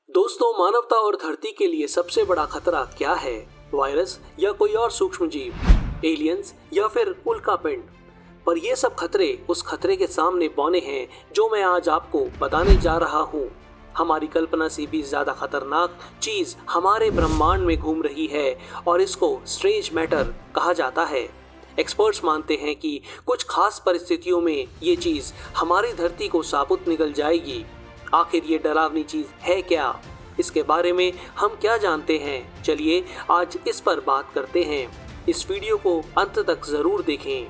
दोस्तों, मानवता और धरती के लिए सबसे बड़ा खतरा क्या है? वायरस या कोई और सूक्ष्म जीव, एलियंस या फिर उल्कापिंड? पर ये सब खतरे उस खतरे के सामने बौने हैं जो मैं आज आपको बताने जा रहा हूँ। हमारी कल्पना से भी ज्यादा खतरनाक चीज हमारे ब्रह्मांड में घूम रही है और इसको स्ट्रेंज मैटर कहा जाता है। एक्सपर्ट्स मानते हैं कि कुछ खास परिस्थितियों में ये चीज हमारी धरती को साबुत निगल जाएगी। आखिर ये डरावनी चीज है क्या? इसके बारे में हम क्या जानते हैं? चलिए आज इस पर बात करते हैं। इस वीडियो को अंत तक जरूर देखें।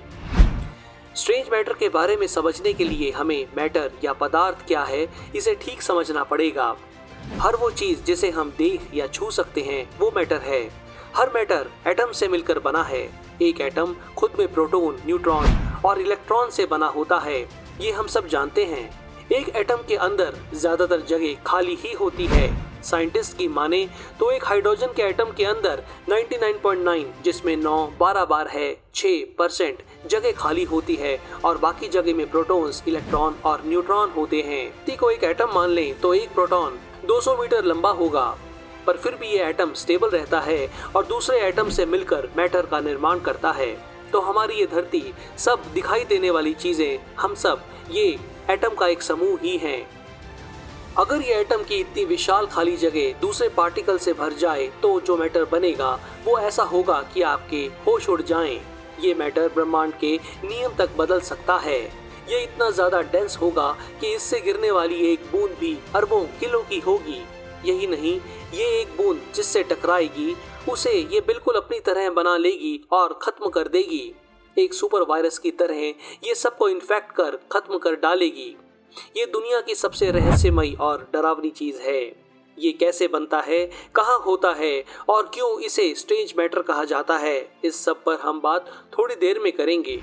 स्ट्रेंज मैटर के बारे में समझने के लिए हमें मैटर या पदार्थ क्या है इसे ठीक समझना पड़ेगा। हर वो चीज जिसे हम देख या छू सकते हैं वो मैटर है। हर मैटर एटम से मिलकर बना है। एक एटम खुद में प्रोटॉन, न्यूट्रॉन और इलेक्ट्रॉन से बना होता है, ये हम सब जानते हैं। एक एटम के अंदर ज्यादातर जगह खाली ही होती है। साइंटिस्ट की माने तो एक हाइड्रोजन के एटम के अंदर 99.9 जिसमें 9 12 बार है 6% जगह खाली होती है और बाकी जगह में प्रोटॉन्स, इलेक्ट्रॉन और न्यूट्रॉन होते हैं। टी को एक एटम मान लें तो एक प्रोटॉन 200 मीटर लंबा होगा, पर फिर भी ये एटम स्टेबल रहता है और दूसरे एटम से मिलकर मैटर का निर्माण करता है। तो हमारी ये धरती, सब दिखाई देने वाली चीजें, हम सब ये एटम का एक समूह ही हैं। अगर ये एटम की इतनी विशाल खाली जगह दूसरे पार्टिकल से भर जाए तो जो मैटर बनेगा वो ऐसा होगा कि आपके होश उड़ जाएं। ये मैटर ब्रह्मांड के नियम तक बदल सकता है। ये इतना ज्यादा डेंस होगा कि इससे गिरने वाली एक बूंद भी अरबों किलो की होगी। यही नहीं, ये एक बूंद जिससे टकराएगी उसे ये बिल्कुल अपनी तरह बना लेगी और खत्म कर देगी। एक सुपर वायरस की तरह ये सबको इन्फेक्ट कर खत्म कर डालेगी। ये दुनिया की सबसे रहस्यमयी और डरावनी चीज है। ये कैसे बनता है, कहाँ होता है और क्यों इसे स्ट्रेंज मैटर कहा जाता है, इस सब पर हम बात थोड़ी देर में करेंगे।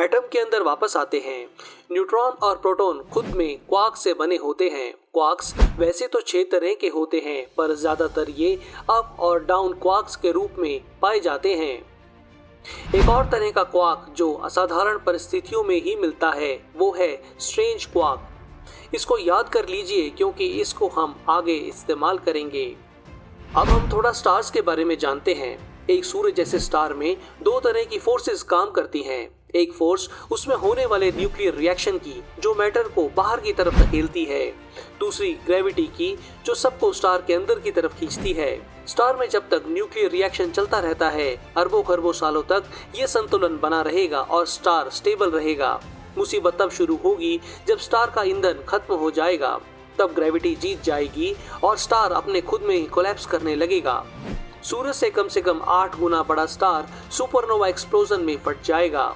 एटम के अंदर वापस आते हैं। न्यूट्रॉन और प्रोटॉन खुद में क्वार्क से बने होते हैं। क्वार्क्स वैसे तो 6 तरह के होते हैं, पर ज्यादातर ये अप और डाउन क्वार्क्स के रूप में पाए जाते हैं। एक और तरह का क्वार्क जो असाधारण परिस्थितियों में ही मिलता है वो है स्ट्रेंज क्वार्क। इसको याद कर लीजिए क्योंकि इसको हम आगे इस्तेमाल करेंगे। अब हम थोड़ा स्टार्स के बारे में जानते हैं। एक सूरज जैसे स्टार में 2 तरह की फोर्सेस काम करती हैं। एक फोर्स उसमें होने वाले न्यूक्लियर रिएक्शन की जो मैटर को बाहर की तरफ धकेलती है, दूसरी ग्रेविटी की जो सबको स्टार के अंदर की तरफ खींचती है। स्टार में जब तक न्यूक्लियर रिएक्शन चलता रहता है अरबों खरबों सालों तक ये संतुलन बना रहेगा और स्टार स्टेबल रहेगा। मुसीबत तब शुरू होगी जब स्टार का ईंधन खत्म हो जाएगा। तब ग्रेविटी जीत जाएगी और स्टार अपने खुद में ही कोलैप्स करने लगेगा। सूरज से कम 8 गुना बड़ा स्टार सुपरनोवा एक्सप्लोजन में फट जाएगा।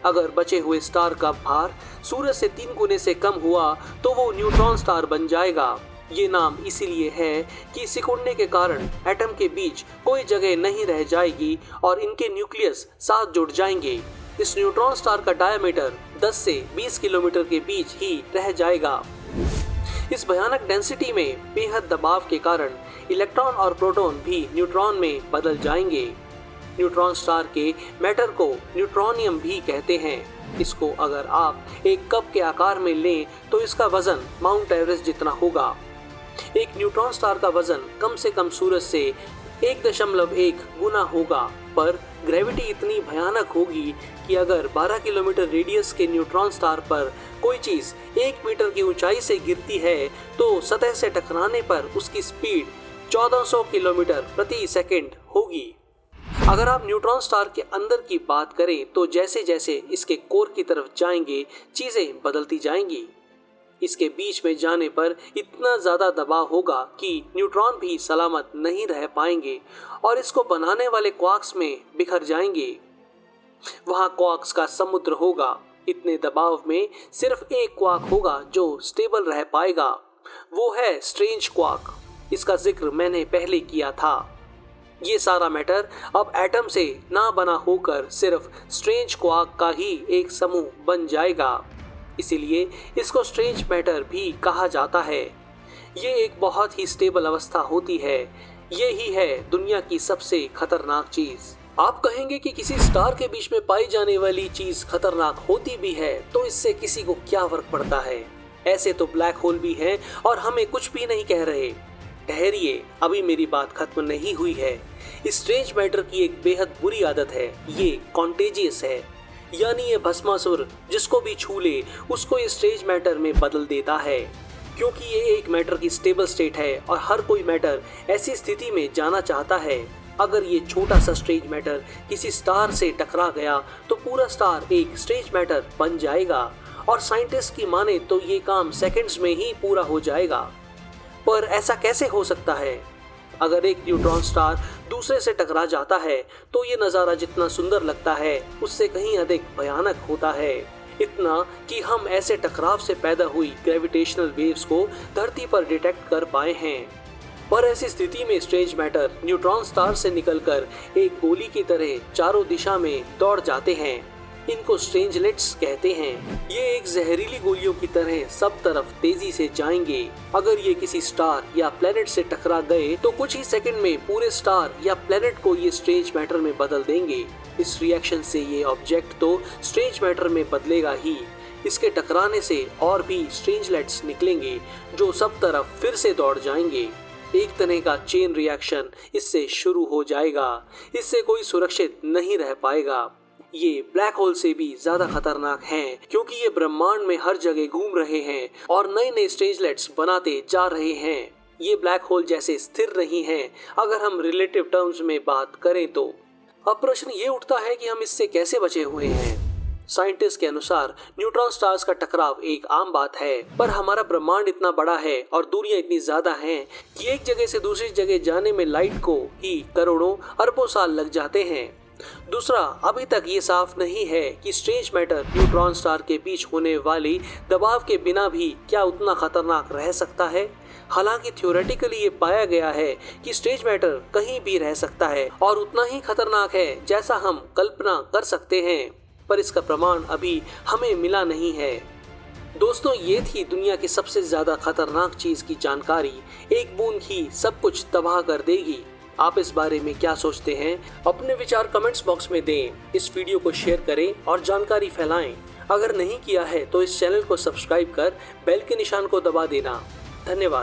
अगर बचे हुए स्टार का भार सूरज से 3 गुने से कम हुआ तो वो न्यूट्रॉन स्टार बन जाएगा। ये नाम इसीलिए है कि सिकुड़ने के कारण एटम के बीच कोई जगह नहीं रह जाएगी और इनके न्यूक्लियस साथ जुड़ जाएंगे। इस न्यूट्रॉन स्टार का डायमीटर 10 से 20 किलोमीटर के बीच ही रह जाएगा। इस भयानक डेंसिटी में बेहद दबाव के कारण इलेक्ट्रॉन और प्रोटॉन भी न्यूट्रॉन में बदल जाएंगे। न्यूट्रॉन स्टार के मैटर को न्यूट्रॉनियम भी कहते हैं। इसको अगर आप एक कप के आकार में लें तो इसका वजन माउंट एवरेस्ट जितना होगा। एक न्यूट्रॉन स्टार का वजन कम से कम सूरज से 1.1 गुना होगा, पर ग्रेविटी इतनी भयानक होगी कि अगर 12 किलोमीटर रेडियस के न्यूट्रॉन स्टार पर कोई चीज 1 मीटर की ऊंचाई से गिरती है तो सतह से टकराने पर उसकी स्पीड 1400 किलोमीटर प्रति सेकंड होगी। अगर आप न्यूट्रॉन स्टार के अंदर की बात करें तो जैसे जैसे इसके कोर की तरफ जाएंगे चीजें बदलती जाएंगी। इसके बीच में जाने पर इतना ज्यादा दबाव होगा कि न्यूट्रॉन भी सलामत नहीं रह पाएंगे और इसको बनाने वाले क्वार्क्स में बिखर जाएंगे। वहां क्वार्क्स का समुद्र होगा। इतने दबाव में सिर्फ एक क्वार्क होगा जो स्टेबल रह पाएगा, वो है स्ट्रेंज क्वार्क। इसका जिक्र मैंने पहले किया था। ये सारा मैटर अब एटम से ना बना होकर सिर्फ स्ट्रेंज क्वार्क का ही एक समूह बन जाएगा। इसीलिए इसको स्ट्रेंज मैटर भी कहा जाता है। ये एक बहुत ही स्टेबल अवस्था होती है। ये ही है दुनिया की सबसे खतरनाक चीज। आप कहेंगे कि किसी स्टार के बीच में पाई जाने वाली चीज खतरनाक होती भी है तो इससे किसी को क्या फर्क पड़ता है? ऐसे तो ब्लैक होल भी हैं और हमें कुछ भी नहीं कह रहे। ठहरिए, अभी मेरी बात खत्म नहीं हुई है। स्ट्रेंज मैटर की एक बेहद बुरी आदत है, ये कॉन्टेजियस है, यानी ये भस्मासुर जिसको भी छू ले उसको ये स्ट्रेंज मैटर में बदल देता है। क्योंकि ये एक मैटर की स्टेबल स्टेट है और हर कोई मैटर ऐसी स्थिति में जाना चाहता है। अगर ये छोटा सा स्ट्रेंज मैटर किसी स्टार से टकरा गया तो पूरा स्टार एक स्ट्रेंज मैटर बन जाएगा और साइंटिस्ट की माने तो ये काम सेकंड्स में ही पूरा हो जाएगा। पर ऐसा कैसे हो सकता है? अगर एक न्यूट्रॉन स्टार दूसरे से टकरा जाता है तो ये नज़ारा जितना सुंदर लगता है उससे कहीं अधिक भयानक होता है। इतना कि हम ऐसे टकराव से पैदा हुई ग्रेविटेशनल वेव्स को धरती पर डिटेक्ट कर पाए हैं। पर ऐसी स्थिति में स्ट्रेंज मैटर न्यूट्रॉन स्टार से निकलकर एक गोली की तरह चारों दिशा में दौड़ जाते हैं। इनको स्ट्रेंजलेट्स कहते हैं। ये एक जहरीली गोलियों की तरह सब तरफ तेजी से जाएंगे। अगर ये किसी स्टार या प्लेनेट से टकरा गए तो कुछ ही सेकंड में पूरे स्टार या प्लेनेट को ये स्ट्रेंज मैटर में बदल देंगे। इस रिएक्शन से ये ऑब्जेक्ट तो स्ट्रेंज मैटर में बदलेगा ही, इसके टकराने से और भी स्ट्रेंजलेट्स निकलेंगे जो सब तरफ फिर से दौड़ जाएंगे। एक तरह का चेन रिएक्शन इससे शुरू हो जाएगा। इससे कोई सुरक्षित नहीं रह पाएगा। ये ब्लैक होल से भी ज्यादा खतरनाक हैं क्योंकि ये ब्रह्मांड में हर जगह घूम रहे हैं और नए नए स्ट्रेंजलेट्स बनाते जा रहे हैं। ये ब्लैक होल जैसे स्थिर नहीं हैं अगर हम रिलेटिव टर्म्स में बात करें तो। अब प्रश्न ये उठता है कि हम इससे कैसे बचे हुए हैं। साइंटिस्ट के अनुसार न्यूट्रॉन स्टार्स का टकराव एक आम बात है, पर हमारा ब्रह्मांड इतना बड़ा है और दूरियां इतनी ज्यादा हैं कि एक जगह से दूसरी जगह जाने में लाइट को ही करोड़ों अरबों साल लग जाते हैं। दूसरा, अभी तक ये साफ नहीं है कि स्ट्रेंज मैटर न्यूट्रॉन स्टार के बीच होने वाली दबाव के बिना भी क्या उतना खतरनाक रह सकता है। हालांकि थ्योरेटिकली ये पाया गया है कि स्ट्रेंज मैटर कहीं भी रह सकता है और उतना ही खतरनाक है जैसा हम कल्पना कर सकते हैं, पर इसका प्रमाण अभी हमें मिला नहीं है। दोस्तों, ये थी दुनिया की सबसे ज्यादा खतरनाक चीज की जानकारी। एक बूंद ही सब कुछ तबाह कर देगी। आप इस बारे में क्या सोचते हैं? अपने विचार कमेंट्स बॉक्स में दें। इस वीडियो को शेयर करें और जानकारी फैलाएं। अगर नहीं किया है तो इस चैनल को सब्सक्राइब कर बेल के निशान को दबा देना। धन्यवाद।